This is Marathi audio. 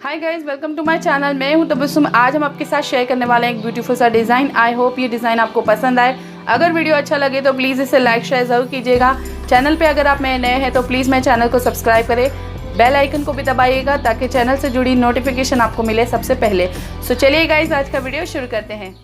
High guys, welcome to my channel. मैं हूं तबस्सुम। आज हम आपके साथ शेयर करने वाले हैं एक ब्यूटीफुल सा डिज़ाइन। आई होप ये डिज़ाइन आपको पसंद आए। अगर वीडियो अच्छा लगे तो प्लीज़ इसे लाइक शेयर ज़रूर कीजिएगा। चैनल पे अगर आप नए हैं तो प्लीज़ मेरे चैनल को सब्सक्राइब करें, बेल आइकन को भी दबाइएगा ताकि चैनल से जुड़ी नोटिफिकेशन आपको मिले सबसे पहले। सो चलिए गाइज, आज का वीडियो शुरू करते हैं।